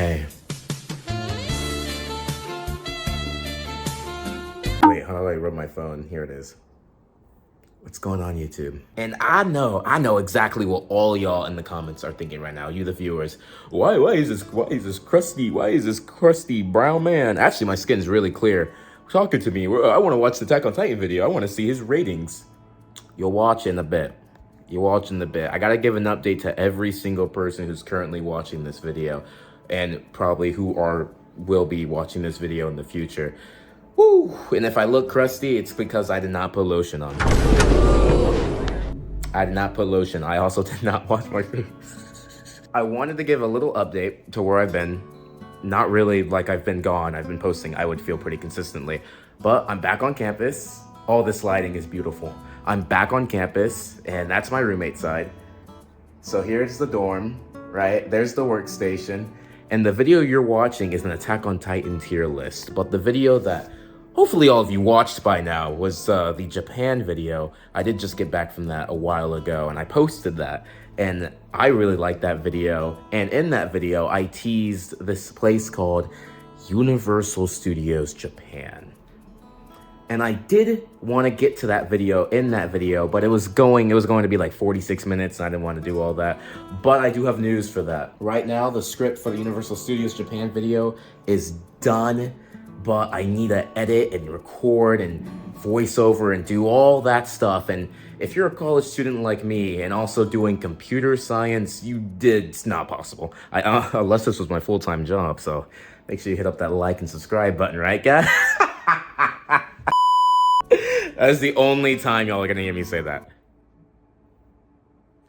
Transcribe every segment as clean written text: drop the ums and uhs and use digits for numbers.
Okay. Wait, how do I rub my phone? Here it is. What's going on, YouTube? And I know exactly what all y'all in the comments are thinking right now. You, the viewers. Why is this crusty brown man? Actually, my skin's really clear. Talking to me. I want to watch the Attack on Titan video. I want to see his ratings. You'll watch in a bit. You'll watch in a bit. I gotta give an update to every single person who's currently watching this video, and probably will be watching this video in the future. Woo! And if I look crusty, it's because I did not put lotion on. I did not put lotion. I also did not wash my face. I wanted to give a little update to where I've been. Not really like I've been gone. I've been posting, I would feel, pretty consistently. But I'm back on campus. All this lighting is beautiful. I'm back on campus, and that's my roommate side. So here's the dorm, right? There's the workstation. And the video you're watching is an Attack on Titan tier list. But the video that hopefully all of you watched by now was the Japan video. I did just get back from that a while ago, and I posted that. And I really liked that video. And in that video, I teased this place called Universal Studios Japan. And I did want to get to that video in that video, but it was going to be like 46 minutes, and I didn't want to do all that. But I do have news for that. Right now, the script for the Universal Studios Japan video is done, but I need to edit and record and voiceover and do all that stuff. And if you're a college student like me and also doing computer science, it's not possible. Unless this was my full-time job, so make sure you hit up that like and subscribe button, right, guys? That is the only time y'all are gonna hear me say that.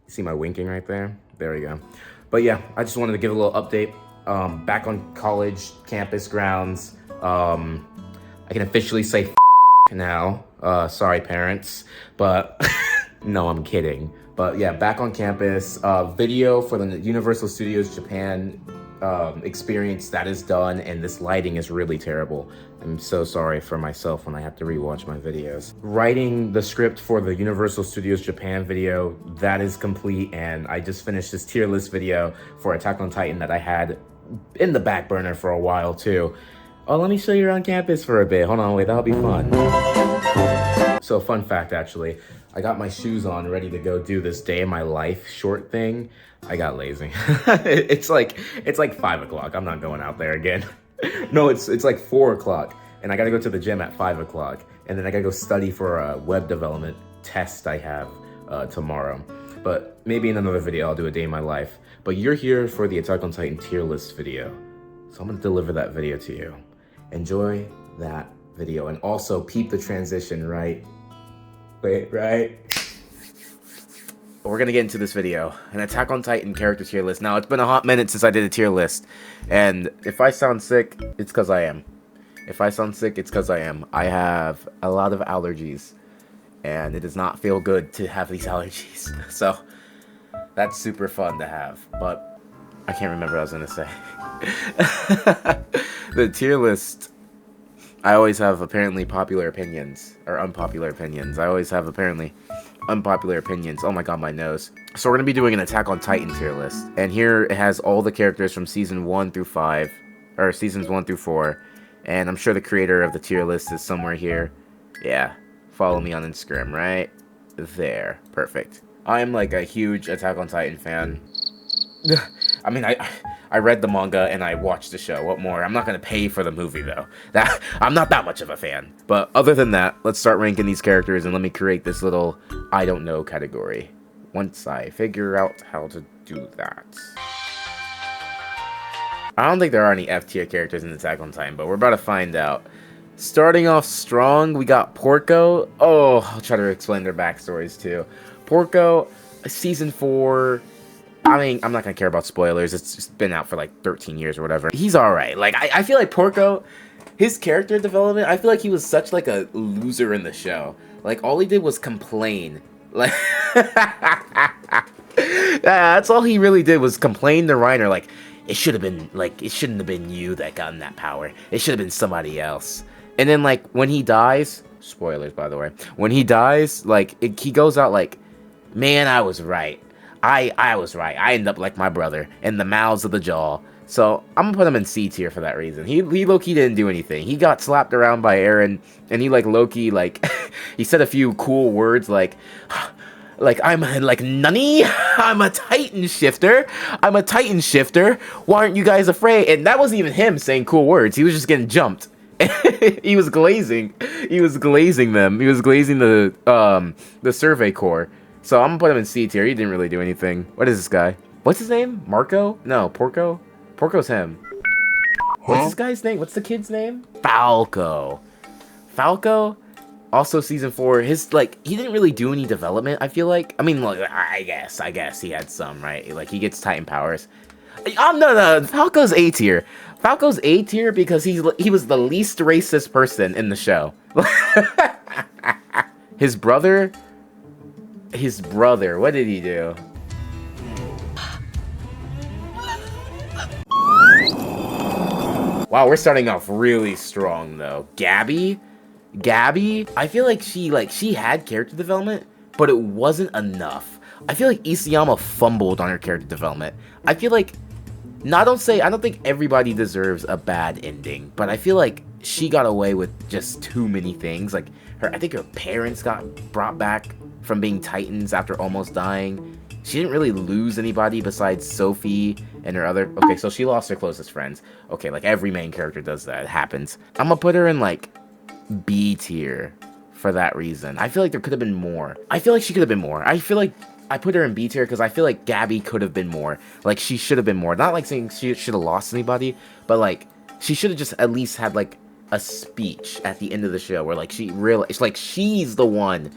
See my winking right there? There we go. But yeah, I just wanted to give a little update. Back on college campus grounds. I can officially say now. Sorry, parents. But no, I'm kidding. But yeah, back on campus. Video for the Universal Studios Japan experience that is done, and this lighting is really terrible. I'm so sorry for myself when I have to rewatch my videos. Writing the script for the Universal Studios Japan video, that is complete, and I just finished this tier list video for Attack on Titan that I had in the back burner for a while too. Oh, let me show you around campus for a bit. Hold on, wait, that'll be fun. So fun fact, actually, I got my shoes on ready to go do this day in my life short thing. I got lazy. It's like 5 o'clock. I'm not going out there again. No, it's like 4 o'clock, and I gotta go to the gym at 5 o'clock, and then I gotta go study for a web development test I have tomorrow. But maybe in another video I'll do a day in my life. But you're here for the Attack on Titan tier list video, so I'm gonna deliver that video to you. Enjoy that video, and also peep the transition, right? Wait, right? We're gonna get into this video, an Attack on Titan character tier list. Now, it's been a hot minute since I did a tier list, and if I sound sick, it's because I am. If I sound sick, it's because I am. I have a lot of allergies, and it does not feel good to have these allergies. So, that's super fun to have, but I can't remember what I was gonna say. The tier list, I always have apparently popular opinions, or unpopular opinions. I always have apparently unpopular opinions. Oh my god, my nose. So we're gonna be doing an Attack on Titan tier list, and here it has all the characters from season 1 through 5, or seasons 1 through 4, and I'm sure the creator of the tier list is somewhere here. Yeah, follow me on Instagram right there. Perfect. I'm like a huge Attack on Titan fan. I mean, I read the manga and I watched the show. What more? I'm not gonna pay for the movie though. I'm not that much of a fan. But other than that, let's start ranking these characters, and let me create this little I don't know category once I figure out how to do that. I don't think there are any F tier characters in Attack on Titan, but we're about to find out. Starting off strong, we got Porco. Oh, I'll try to explain their backstories too. Porco, season 4. I mean, I'm not gonna care about spoilers. It's just been out for like 13 years or whatever. He's alright. Like, I feel like Porco, his character development, I feel like he was such like a loser in the show. Like, all he did was complain. Like, that's all he really did was complain to Reiner. Like, it shouldn't have been you that got in that power. It should have been somebody else. And then, like, when he dies, spoilers, by the way, when he dies, like, he goes out like, man, I was right. I was right. I end up like my brother, in the mouths of the jaw. So I'm gonna put him in C tier for that reason. He low-key didn't do anything. He got slapped around by Eren, and he like low-key like he said a few cool words like I'm like Nani? I'm a Titan shifter. I'm a Titan shifter. Why aren't you guys afraid? And that wasn't even him saying cool words. He was just getting jumped. He was glazing. He was glazing them. He was glazing the survey corps. So I'm gonna put him in C tier. He didn't really do anything. What is this guy? What's his name? Marco? No, Porco? Porco's him. What's this guy's name? What's the kid's name? Falco. Falco? Also, season 4, his, like, he didn't really do any development, I feel like. I mean, like, I guess he had some, right? Like, he gets Titan powers. No, Falco's A tier. Falco's A tier because he was the least racist person in the show. His brother, what did he do? Wow, we're starting off really strong, though. Gabby, I feel like she had character development, but it wasn't enough. I feel like Isayama fumbled on her character development. I feel like, I don't think everybody deserves a bad ending, but I feel like she got away with just too many things. Like, I think her parents got brought back from being Titans after almost dying. She didn't really lose anybody besides Sophie and her other... Okay, so she lost her closest friends. Okay, like every main character does that. It happens. I'm gonna put her in, like, B tier for that reason. I feel like there could have been more. I feel like she could have been more. I feel like I put her in B tier because I feel like Gabby could have been more. Like, she should have been more. Not like saying she should have lost anybody, but, like, she should have just at least had, like, a speech at the end of the show where, like, she's the one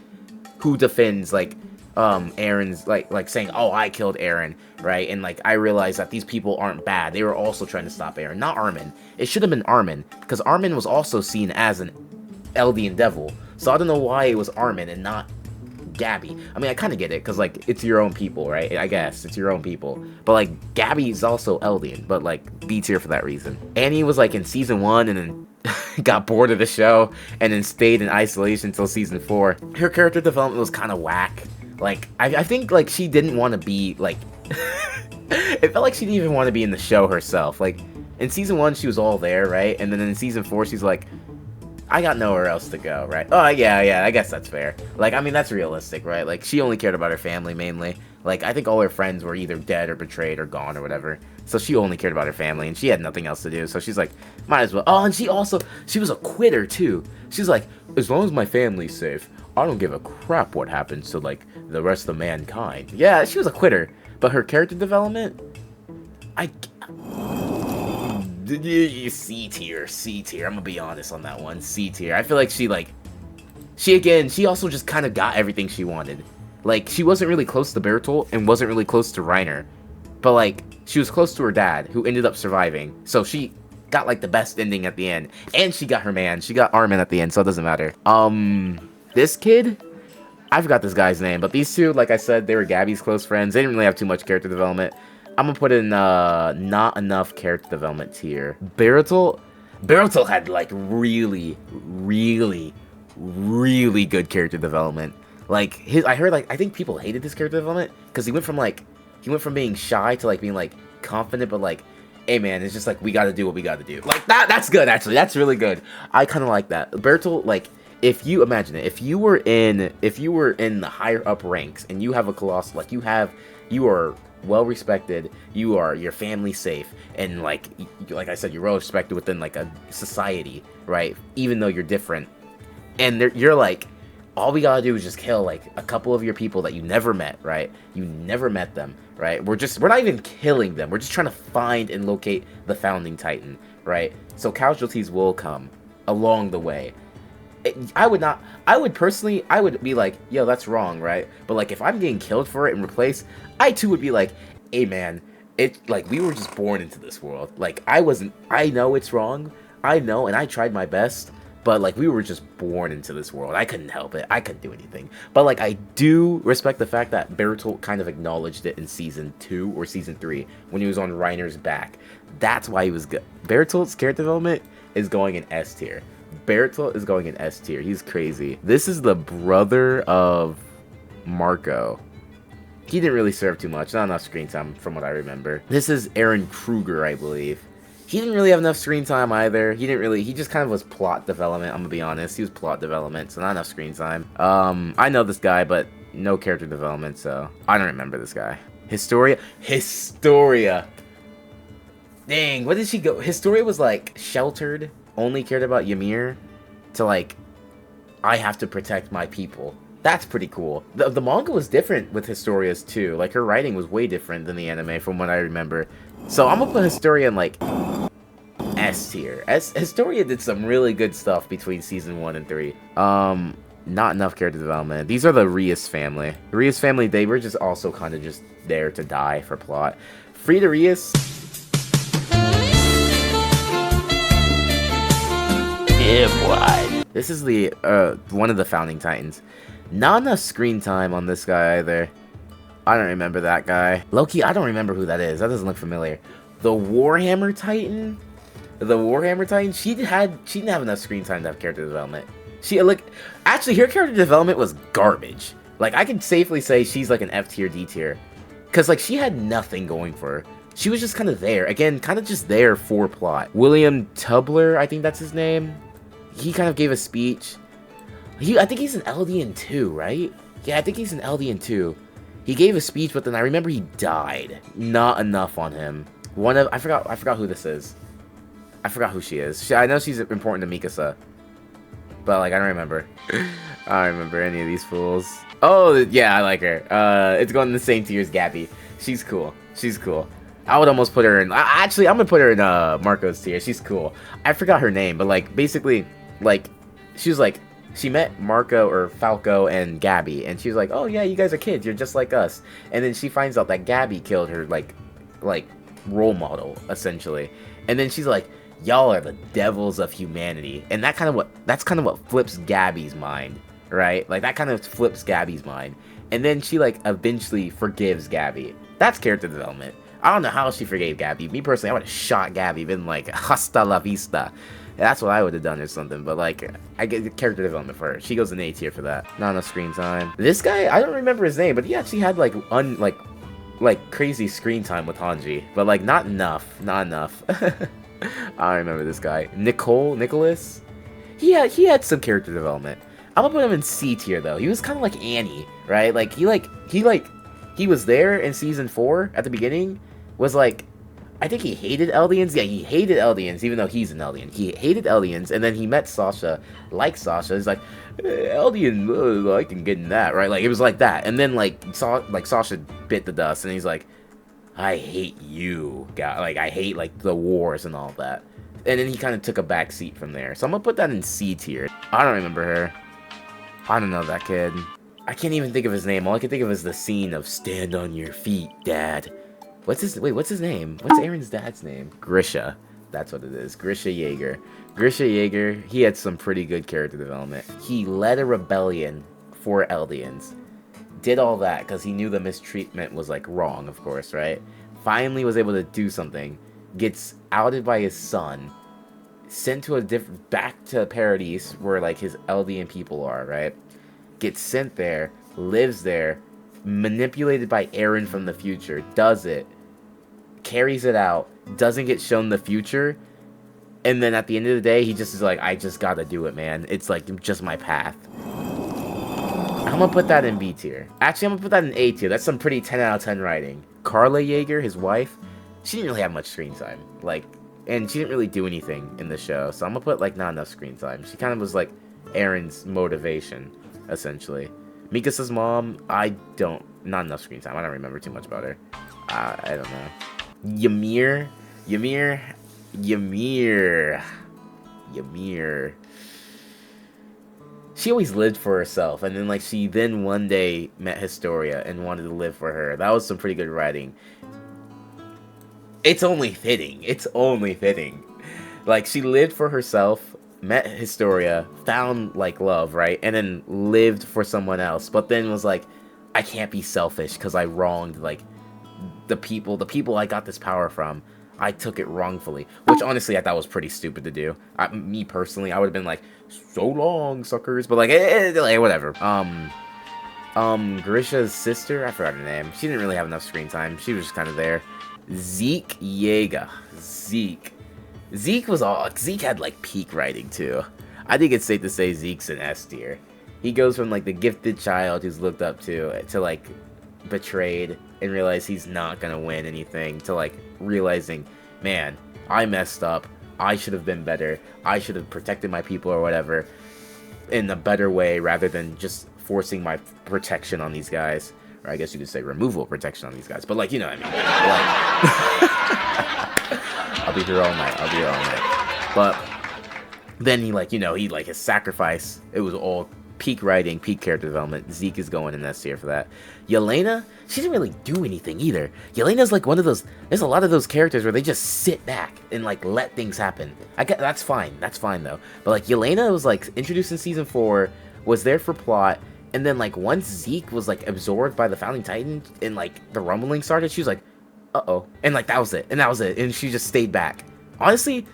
who defends, like, Eren's, like saying, oh, I killed Eren, right? And, like, I realized that these people aren't bad. They were also trying to stop Eren, not Armin. It should have been Armin, because Armin was also seen as an Eldian devil. So I don't know why it was Armin and not Gabby. I mean, I kind of get it, because, like, it's your own people, right? I guess, it's your own people. But, like, Gabby's also Eldian, but, like, B tier for that reason. Annie was, like, in season 1, and then got bored of the show, and then stayed in isolation until season 4. Her character development was kind of whack. Like, I think, like, she didn't want to be, like... It felt like she didn't even want to be in the show herself. Like, in season 1, she was all there, right? And then in season 4, she's like, I got nowhere else to go, right? Oh, yeah, I guess that's fair. Like, I mean, that's realistic, right? Like, she only cared about her family, mainly. Like, I think all her friends were either dead or betrayed or gone or whatever. So she only cared about her family, and she had nothing else to do. So she's like, might as well. Oh, and she was a quitter, too. She's like, as long as my family's safe, I don't give a crap what happens to, like, the rest of mankind. Yeah, she was a quitter. But her character development, C tier. I'm gonna be honest on that one. C tier. I feel like she also just kind of got everything she wanted. Like, she wasn't really close to Bertolt and wasn't really close to Reiner. But, like, she was close to her dad, who ended up surviving. So she got, like, the best ending at the end. And she got her man. She got Armin at the end, so it doesn't matter. This kid? I forgot this guy's name, but these two, like I said, they were Gabby's close friends. They didn't really have too much character development. I'm gonna put in, not enough character development tier. Bertolt had, like, really good character development. Like, I heard, like, I think people hated his character development, because he went from being shy to, like, being, like, confident, but, like, hey, man, it's just, like, we gotta do what we gotta do. Like, that's good, actually. That's really good. I kind of like that. Bertolt, like... If you imagine it, if you were in the higher up ranks and you have a colossal, like you are well respected, your family's safe, and like I said, you're well respected within like a society, right? Even though you're different, and you're like, all we gotta do is just kill like a couple of your people that you never met, right? You never met them, right? We're not even killing them. We're just trying to find and locate the founding Titan, right? So casualties will come along the way. I would personally be like, yo, that's wrong, right? But, like, if I'm getting killed for it and replaced, I, too, would be like, hey, man, like, we were just born into this world. Like, I know it's wrong. I know, and I tried my best, but, like, we were just born into this world. I couldn't help it. I couldn't do anything. But, like, I do respect the fact that Bertolt kind of acknowledged it in Season 2 or Season 3 when he was on Reiner's back. That's why he was good. Bertolt's character development is going in S tier. Bertolt is going in S tier. He's crazy. This is the brother of Marco. He didn't really serve too much. Not enough screen time from what I remember. This is Aaron Kruger, I believe. He didn't really have enough screen time either. He just kind of was plot development, I'm gonna be honest. He was plot development, so not enough screen time. I know this guy, but no character development, so I don't remember this guy. Historia. Dang, what did she go? Historia was like sheltered, only cared about Ymir, to like, I have to protect my people. That's pretty cool. The manga was different with Historia's too. Like, her writing was way different than the anime from what I remember. So I'm gonna put Historia in like S tier. Historia did some really good stuff between season 1 and 3. Not enough character development. These are the Rias family. The Rias family, they were just also kind of just there to die for plot. Frida Rias. Yeah, boy. This is the one of the founding titans. Not enough screen time on this guy either. I don't remember that guy. Loki, I don't remember who that is. That doesn't look familiar. The Warhammer Titan. She didn't have enough screen time to have character development. Actually, her character development was garbage. Like, I can safely say she's like an F tier, D tier. Because, like, she had nothing going for her. She was just kind of there. Again, kind of just there for plot. William Tubler, I think that's his name. He kind of gave a speech. I think he's an LDN 2, right? Yeah, I think he's an LDN 2. He gave a speech, but then I remember he died. Not enough on him. I forgot who this is. I forgot who she is. I know she's important to Mikasa. But, like, I don't remember. I don't remember any of these fools. Oh, yeah, I like her. It's going in the same tier as Gabby. She's cool. I would almost put her in... Actually, I'm gonna put her in Marco's tier. She's cool. I forgot her name, but, like, basically, like, she was like... She met Marco or Falco and Gabby, and she was like, "Oh yeah, you guys are kids. You're just like us." And then she finds out that Gabby killed her like role model essentially. And then she's like, "Y'all are the devils of humanity." And that's kind of what flips Gabby's mind, right? Like that kind of flips Gabby's mind. And then she like eventually forgives Gabby. That's character development. I don't know how she forgave Gabby. Me personally, I would have shot Gabby, been like, "Hasta la vista." That's what I would have done or something, but like, I get the character development for her. She goes in A tier for that. Not enough screen time. This guy, I don't remember his name, but he actually had like crazy screen time with Hanji, but like not enough. I don't remember this guy. Nicholas. He had some character development. I'm gonna put him in C tier though. He was kind of like Annie, right? Like he was there in season 4 at the beginning. Was like. I think he hated Eldians. Yeah, he hated Eldians, even though he's an Eldian. He hated Eldians, and then he met Sasha, like Sasha. He's like, Eldian, I can get in that, right? Like, it was like that. And then, like Sasha bit the dust, and he's like, I hate you, guy. Like, I hate, like, the wars and all that. And then he kind of took a back seat from there. So I'm going to put that in C tier. I don't remember her. I don't know that kid. I can't even think of his name. All I can think of is the scene of Stand on Your Feet, Dad. What's his name? What's Aaron's dad's name? Grisha. That's what it is. Grisha Yeager. Grisha Yeager, he had some pretty good character development. He led a rebellion for Eldians. Did all that because he knew the mistreatment was like wrong, of course, right? Finally was able to do something. Gets outed by his son. Sent to back to Paradise where like his Eldian people are, right? Gets sent there. Lives there. Manipulated by Aaron from the future. Does it. Carries it out, doesn't get shown the future, and then at the end of the day, he just is like, I just gotta do it, man. It's like, just my path. I'm gonna put that in B tier. Actually, I'm gonna put that in A tier. That's some pretty 10 out of 10 writing. Carla Yeager, his wife, she didn't really have much screen time. Like, and she didn't really do anything in the show, so I'm gonna put, like, not enough screen time. She kind of was, like, Aaron's motivation, essentially. Mikasa's mom, not enough screen time. I don't remember too much about her. I don't know. Ymir. She always lived for herself, and then like she then one day met Historia and wanted to live for her. That was some pretty good writing. It's only fitting. Like she lived for herself, met Historia, found like love, right? And then lived for someone else, but then was like, I can't be selfish because I wronged like the people I got this power from. I took it wrongfully, which honestly I thought was pretty stupid to do. Me personally, I would have been like, so long, suckers, but like, whatever. Grisha's sister, I forgot her name. She didn't really have enough screen time. She was just kind of there. Zeke Yeager. Zeke had like peak writing too. I think it's safe to say Zeke's an S tier. He goes from like the gifted child who's looked up to like betrayed and realize he's not gonna win anything to like realizing, man, I messed up. I should have been better. I should have protected my people or whatever in a better way rather than just forcing my protection on these guys. Or I guess you could say removal protection on these guys. But like, you know what I mean. Like, I'll be here all night. But then he his sacrifice, it was all peak writing, peak character development. Zeke is going in S tier for that. Yelena, she didn't really do anything either. Yelena's like one of those, there's a lot of those characters where they just sit back and like let things happen. That's fine though. But like Yelena was like introduced in season 4, was there for plot, and then like once Zeke was like absorbed by the Founding Titan and like the rumbling started, she was like, uh-oh. And like that was it. And she just stayed back. Honestly,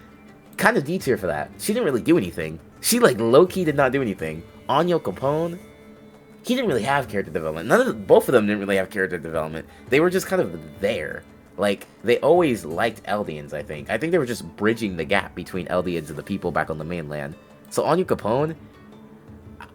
kind of D tier for that. She didn't really do anything. She like low-key did not do anything. Anyo Capone, he didn't really have character development. Both of them didn't really have character development. They were just kind of there. Like, they always liked Eldians, I think. I think they were just bridging the gap between Eldians and the people back on the mainland. So Anyo Capone,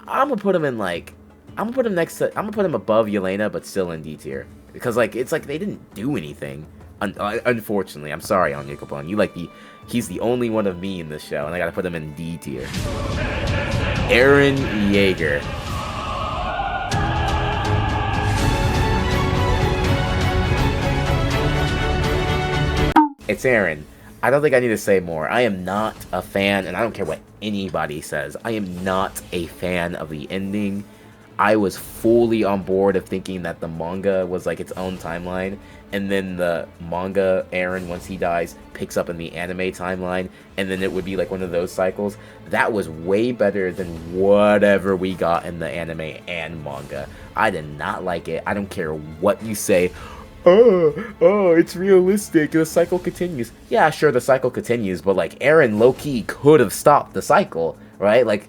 I'm gonna put him in like, I'm gonna put him above Yelena, but still in D tier. Because like, it's like they didn't do anything. Unfortunately, I'm sorry, Anyo Capone. He's the only one of me in this show, and I gotta put him in D tier. Eren Yeager. It's Eren. I don't think I need to say more. I am not a fan, and I don't care what anybody says. I am not a fan of the ending. I was fully on board of thinking that the manga was like its own timeline, and then the manga, Eren, once he dies, picks up in the anime timeline, and then it would be like one of those cycles. That was way better than whatever we got in the anime and manga. I did not like it. I don't care what you say. Oh, it's realistic. The cycle continues. Yeah, sure, the cycle continues, but like Eren low-key could have stopped the cycle, right? Like,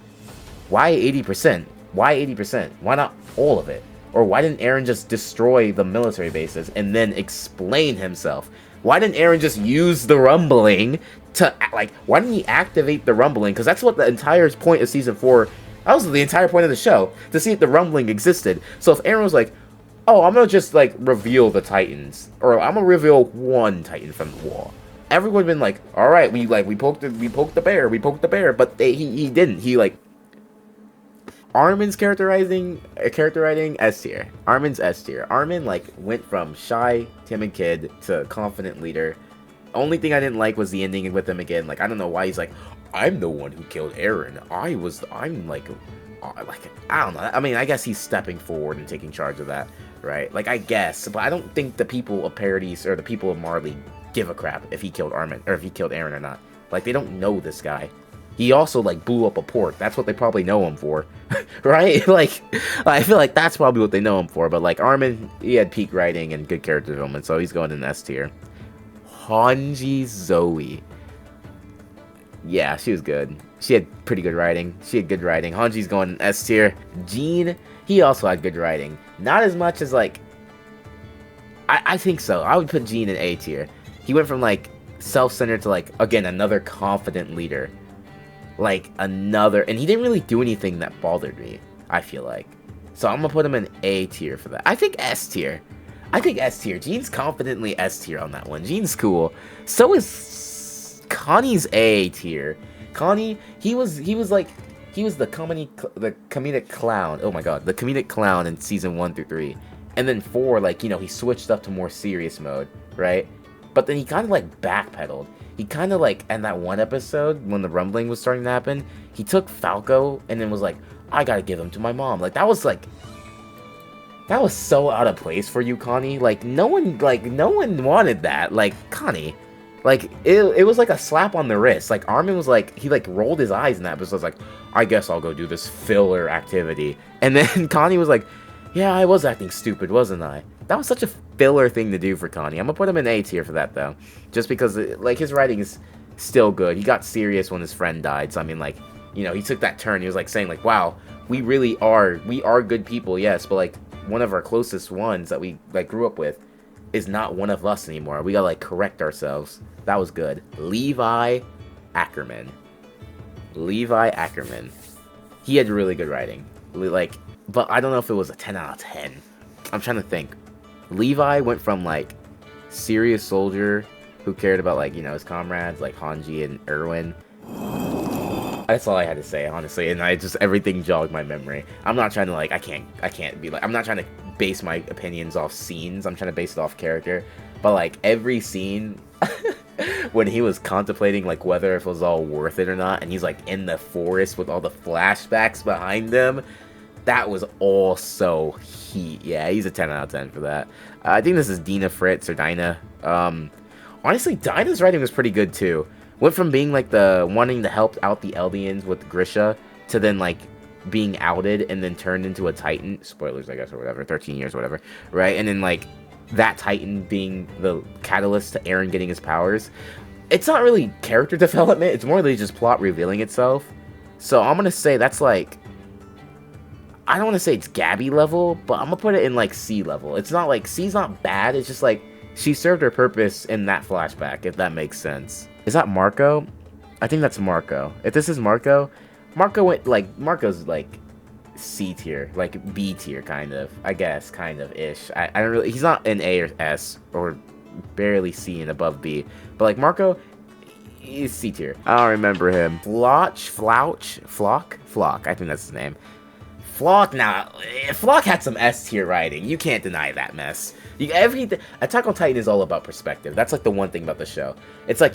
why 80%? Why 80%? Why not all of it? Or why didn't Eren just destroy the military bases and then explain himself? Why didn't Eren just use the rumbling to, like, why didn't he activate the rumbling? Because that's what the entire point of Season 4, that was the entire point of the show, to see if the rumbling existed. So if Eren was like, oh, I'm gonna just, like, reveal the Titans, or I'm gonna reveal one Titan from the wall, everyone would have been like, alright, we poked the bear, but he didn't. He, like, Armin's character writing, S tier. Armin's S tier. Armin, like, went from shy, timid kid to confident leader. Only thing I didn't like was the ending with him again. Like, I don't know why he's like, I'm the one who killed Eren. I don't know. I mean, I guess he's stepping forward and taking charge of that, right? Like, I guess. But I don't think the people of Paradise or the people of Marley give a crap if he killed Armin, or if he killed Eren or not. Like, they don't know this guy. He also, like, blew up a port. That's what they probably know him for, right? Like, I feel like that's probably what they know him for. But, like, Armin, he had peak writing and good character development, so he's going in S tier. Hanji Zoe. Yeah, she was good. She had pretty good writing. Hanji's going in S tier. Jean, he also had good writing. Not as much as, like, I think so. I would put Jean in A tier. He went from, like, self-centered to, like, again, another confident leader. Like, and he didn't really do anything that bothered me, I feel like. So I'm gonna put him in A tier for that. I think S tier. Jean's confidently S tier on that one. Jean's cool. So is Connie's A tier. Connie, he was the comedic clown. Oh my god, the comedic clown in season 1 through 3. And then 4, like, you know, he switched up to more serious mode, right? But then he kind of, like, backpedaled. He kind of, like, in that one episode, when the rumbling was starting to happen, he took Falco and then was like, I gotta give him to my mom. Like, that was so out of place for you, Connie. Like, no one wanted that. Like, Connie. Like, it was like a slap on the wrist. Like, Armin was like, he, like, rolled his eyes in that episode. Was like, I guess I'll go do this filler activity. And then Connie was like, yeah, I was acting stupid, wasn't I? That was such a filler thing to do for Connie. I'm gonna put him in A tier for that, though. Just because, like, his writing is still good. He got serious when his friend died. So, I mean, like, you know, he took that turn. He was, like, saying, like, wow, we are good people, yes. But, like, one of our closest ones that we like grew up with is not one of us anymore. We gotta like correct ourselves. That was good. Levi Ackerman. Levi Ackerman. He had really good writing. Like, but I don't know if it was a 10 out of 10. I'm trying to think. Levi went from like serious soldier who cared about like, you know, his comrades like Hanji and Erwin. That's all I had to say, honestly, and everything jogged my memory. I'm not trying to like, I can't be like, I'm not trying to base my opinions off scenes. I'm trying to base it off character. But like every scene when he was contemplating like whether if it was all worth it or not, and he's like in the forest with all the flashbacks behind him, that was all so heat. Yeah, he's a 10 out of 10 for that. I think this is Dina Fritz or Dinah. Honestly, Dinah's writing was pretty good too. Went from being like the wanting to help out the Eldians with Grisha to then like being outed and then turned into a Titan. Spoilers, I guess, or whatever. 13 years, whatever. Right? And then like that Titan being the catalyst to Eren getting his powers. It's not really character development. It's more really just plot revealing itself. So I'm going to say that's like, I don't want to say it's Gabby level, but I'm going to put it in like C level. It's not like, C's not bad. It's just like she served her purpose in that flashback, if that makes sense. Is that Marco? I think that's Marco. If this is Marco, Marco's like C tier, like B tier kind of, I guess, kind of ish. I don't really, he's not an A or S or barely C and above B, but like Marco, he's C tier. I don't remember him. Flock, I think that's his name. Flock, now, Flock had some S tier writing. You can't deny that mess. Attack on Titan is all about perspective. That's like the one thing about the show. It's like,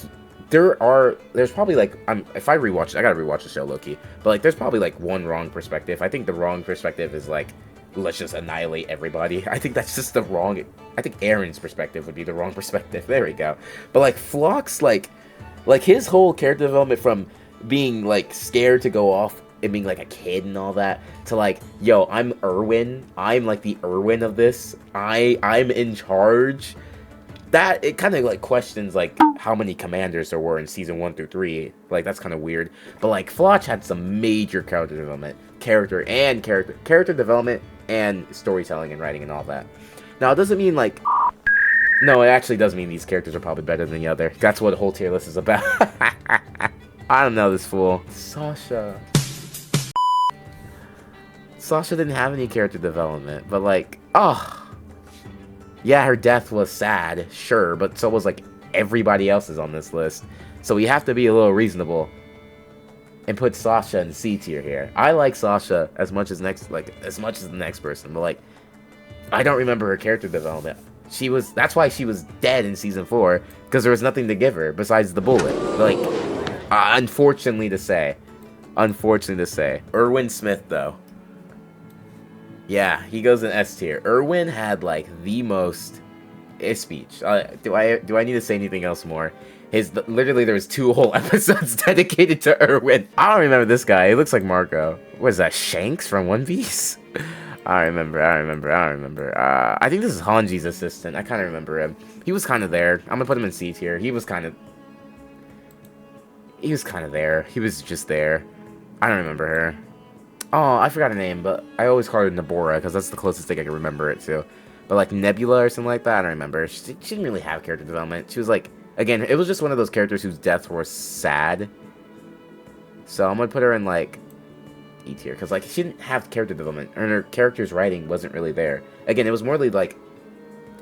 there's probably like, if I rewatch it, I gotta rewatch the show, low-key, but like there's probably like one wrong perspective. I think the wrong perspective is like, let's just annihilate everybody. I think that's just the wrong, I think Eren's perspective would be the wrong perspective. There we go. But like Flock's like his whole character development from being like scared to go off and being like a kid and all that to like, yo, I'm Erwin, I'm like the Erwin of this, I'm in charge. That, it kind of like questions like how many commanders there were in season 1 through 3. Like, that's kind of weird. But like Floch had some major character development, character development and storytelling and writing and all that. Now it doesn't mean like, no, it actually does mean these characters are probably better than the other. That's what the whole tier list is about. I don't know this fool. Sasha didn't have any character development, but like, oh. Yeah, her death was sad, sure, but so was like everybody else's on this list. So we have to be a little reasonable and put Sasha in C tier here. I like Sasha as much as the next person, but like I don't remember her character development. That's why she was dead in season 4, because there was nothing to give her besides the bullet. Like, unfortunately to say. Erwin Smith though. Yeah, he goes in S tier. Erwin had like the most speech. Do I need to say anything else more? Literally there was 2 whole episodes dedicated to Erwin. I don't remember this guy. He looks like Marco. What is that? Shanks from One Piece? I remember. I think this is Hanji's assistant. I kind of remember him. He was kind of there. I'm gonna put him in C tier. He was kind of there. He was just there. I don't remember her. Oh, I forgot her name, but I always call her Nabora, because that's the closest thing I can remember it to. But like Nebula or something like that, I don't remember. She didn't really have character development. She was like, again, it was just one of those characters whose deaths were sad. So I'm going to put her in like E tier, because like she didn't have character development, and her character's writing wasn't really there. Again, it was more like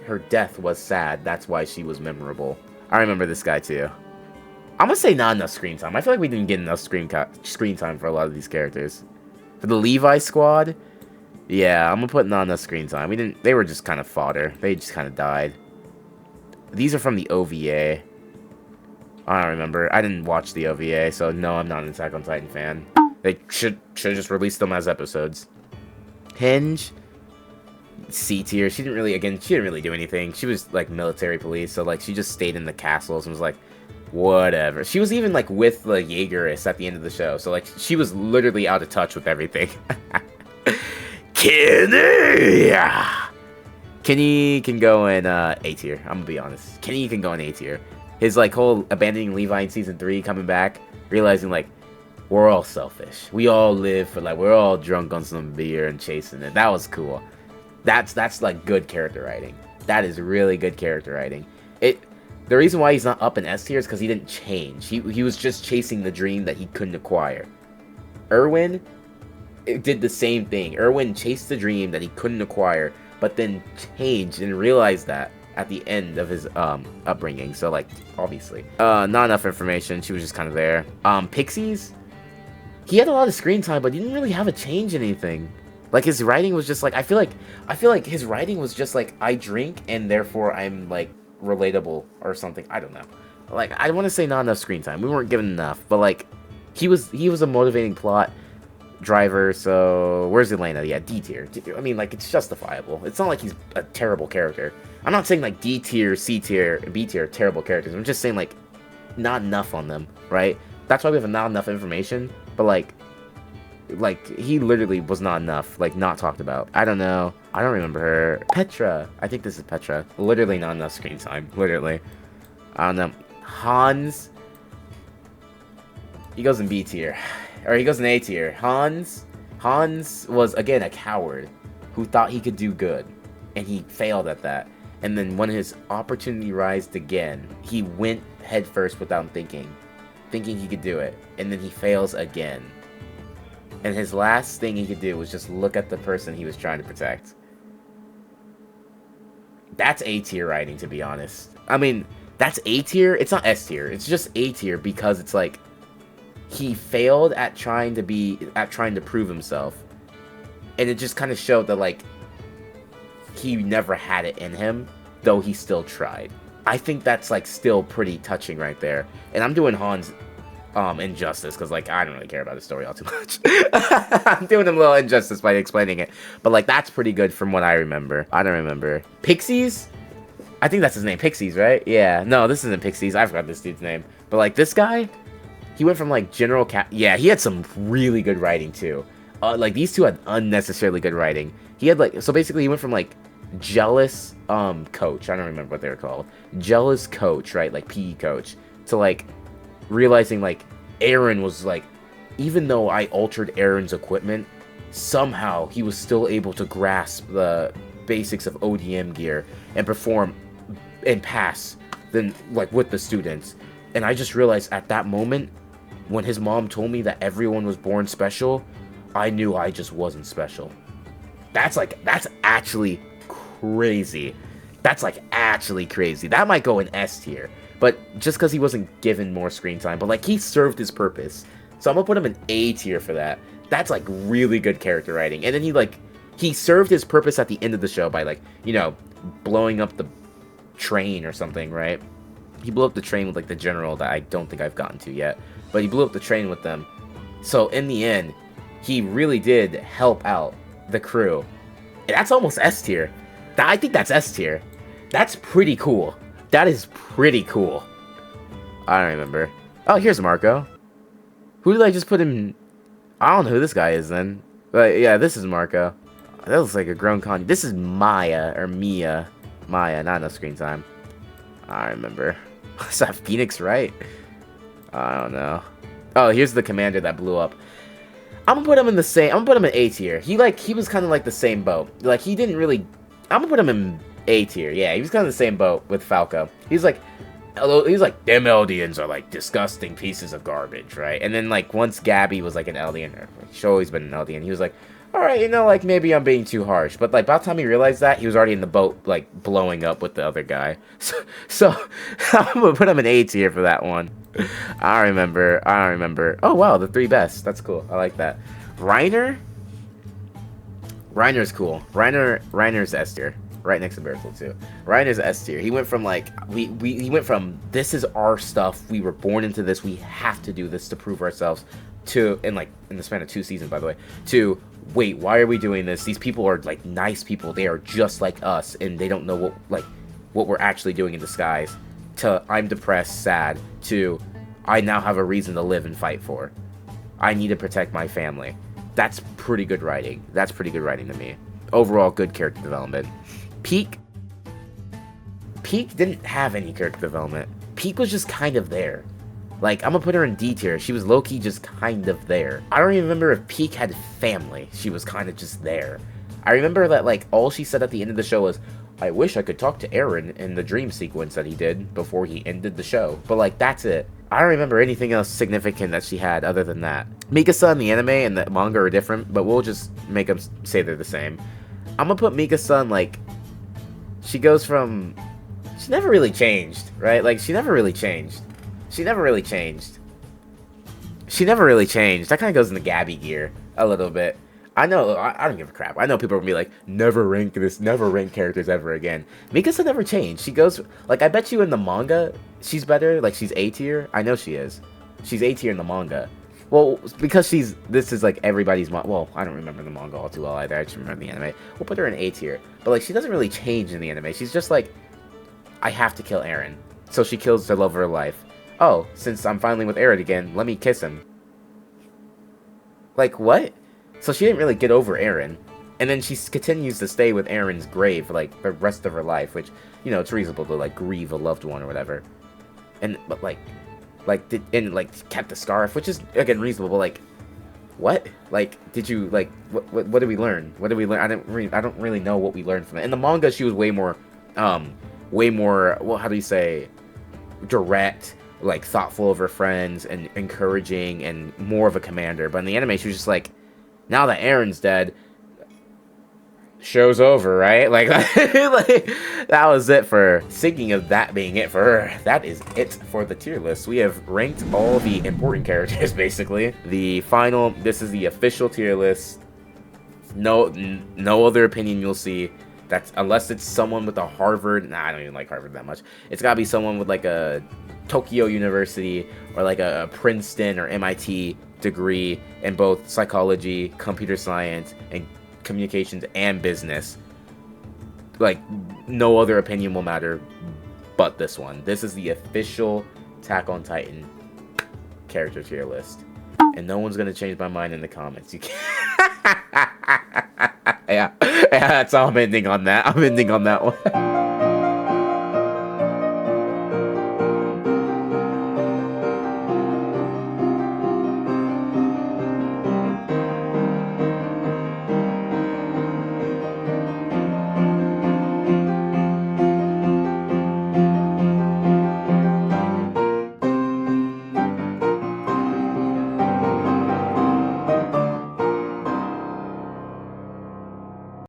her death was sad. That's why she was memorable. I remember this guy too. I'm going to say not enough screen time. I feel like we didn't get enough screen time for a lot of these characters. For the Levi squad, yeah, I'm gonna put not enough screen time. They were just kind of fodder. They just kind of died. These are from the OVA. I don't remember. I didn't watch the OVA, so no, I'm not an Attack on Titan fan. They should have just released them as episodes. Hinge, C tier. She didn't really do anything. She was like military police, so like she just stayed in the castles and was like, whatever. She was even like with the Jaegerists at the end of the show, so like she was literally out of touch with everything. Kenny can go in A tier. I'm gonna be honest. Kenny can go in A tier. His like whole abandoning Levi in season 3, coming back, realizing like we're all selfish. We all live for like we're all drunk on some beer and chasing it. That was cool. That's like good character writing. That is really good character writing. The reason why he's not up in S tier is because he didn't change. He was just chasing the dream that he couldn't acquire. Erwin did the same thing. Erwin chased the dream that he couldn't acquire, but then changed and realized that at the end of his upbringing. So like, obviously, not enough information. She was just kind of there. Pixies, he had a lot of screen time, but he didn't really have a change in anything. Like, his writing was just like, I feel like his writing was just like, I drink and therefore I'm like relatable or something. I don't know. Like, I want to say not enough screen time. We weren't given enough, but like, he was a motivating plot driver. So where's Elena? Yeah, D tier. I mean, like, it's justifiable. It's not like he's a terrible character. I'm not saying like D tier, C tier, B tier are terrible characters. I'm just saying like not enough on them, right? That's why we have not enough information. But like he literally was not enough, like, not talked about. I don't know. I don't remember her. Petra. I think this is Petra. Literally not enough screen time. Literally. I don't know. Hans. He goes in B tier. Or he goes in A tier. Hans was, again, a coward who thought he could do good. And he failed at that. And then when his opportunity rised again, he went headfirst without thinking he could do it. And then he fails again. And his last thing he could do was just look at the person he was trying to protect. That's A tier writing, to be honest. I mean, that's A tier. It's not S tier. It's just A tier because it's like he failed at trying to prove himself. And it just kind of showed that like he never had it in him, though he still tried. I think that's like still pretty touching right there. And I'm doing Hans injustice because like I don't really care about his story all too much. I'm doing him a little injustice by explaining it, but like that's pretty good from what I remember. I don't remember. Pixies, I think that's his name. Pixies, right? Yeah, no, this isn't Pixies. I forgot this dude's name, but like this guy, he went from like general yeah, he had some really good writing too. Like these two had unnecessarily good writing. He had like, so basically he went from like jealous coach, I don't remember what they were called, jealous coach, right, like PE coach, to like realizing like Aaron was like, even though I altered Aaron's equipment, somehow he was still able to grasp the basics of ODM gear and perform and pass then like with the students. And I just realized at that moment when his mom told me that everyone was born special, I knew I just wasn't special. That's actually crazy. That's like actually crazy. That might go in S tier. But just because he wasn't given more screen time. But like he served his purpose. So I'm gonna put him in A tier for that. That's like really good character writing. And then he served his purpose at the end of the show by like, you know, blowing up the train or something, right? He blew up the train with like the general that I don't think I've gotten to yet. But he blew up the train with them. So in the end, he really did help out the crew. And that's almost S tier. I think that's S tier. That's pretty cool. That is pretty cool. I don't remember. Oh, here's Marco. Who did I just put in? I don't know who this guy is then. But yeah, this is Marco. That looks like a grown con. This is Maya, or Mia. Maya, not enough screen time. I remember. Is that Phoenix, right? I don't know. Oh, here's the commander that blew up. I'm gonna put him in the same. I'm gonna put him in A tier. He was kind of like the same boat. Like he didn't really. I'm gonna put him in A tier. Yeah, he was kind of the same boat with Falco. He's like, them Eldians are like disgusting pieces of garbage, right? And then like once Gabby was like an Eldian, or she's always been an Eldian, he was like, all right, you know, like maybe I'm being too harsh. But like by the time he realized that, he was already in the boat, like blowing up with the other guy. So I'm gonna put him in A tier for that one. I don't remember. Oh wow, the 3 best. That's cool. I like that. Reiner's cool. Reiner's S tier. Right next to Bertel too. Reiner's S tier. He went from like he went from this is our stuff. We were born into this. We have to do this to prove ourselves. To in the span of 2 seasons, by the way. To wait, why are we doing this? These people are like nice people. They are just like us, and they don't know what we're actually doing in disguise. To I'm depressed, sad. To I now have a reason to live and fight for. I need to protect my family. That's pretty good writing. That's pretty good writing to me. Overall, good character development. Peak didn't have any character development. Peak was just kind of there. Like, I'm gonna put her in D tier. She was low-key just kind of there. I don't even remember if Peak had family. She was kind of just there. I remember that, like, all she said at the end of the show was, I wish I could talk to Eren in the dream sequence that he did before he ended the show. But, like, that's it. I don't remember anything else significant that she had other than that. Mikasa and the anime and the manga are different, but we'll just make them say they're the same. I'm gonna put Mikasa, like, she goes from... She never really changed, right? Like, she never really changed. She never really changed. That kind of goes in the Gabby gear a little bit. I know, I don't give a crap. I know people are gonna be like, never rank characters ever again. Mikasa never changed. She goes, like, I bet you in the manga, she's better. Like, she's A tier. I know she is. She's A tier in the manga. Well, because this is like everybody's well, I don't remember the manga all too well either. I just remember the anime. We'll put her in A tier. But, like, she doesn't really change in the anime. She's just like, I have to kill Eren. So she kills the love of her life. Oh, since I'm finally with Eren again, let me kiss him. Like, what? So she didn't really get over Eren. And then she continues to stay with Eren's grave for, like, the rest of her life. Which, you know, it's reasonable to, like, grieve a loved one or whatever. But, kept the scarf, which is, again, reasonable, but, like, what? Like, did you, like, what did we learn? What did we learn? I don't really know what we learned from it. In the manga, she was way more, well, how do you say, direct, like, thoughtful of her friends, and encouraging, and more of a commander. But in the anime, she was just like, now that Eren's dead, show's over, right? Like, like, that was it for her. Thinking of that being it for her, that is it for the tier list. We have ranked all the important characters, basically. This is the official tier list. No other opinion you'll see. That's, unless it's someone with a Harvard, I don't even like Harvard that much. It's gotta be someone with, like, a Tokyo University, or, like, a Princeton or MIT degree in both psychology, computer science, and communications and business. Like, no other opinion will matter but this one. This is the official Attack on Titan character tier list. And no one's gonna change my mind in the comments. You can't. Yeah, that's all. I'm ending on that one.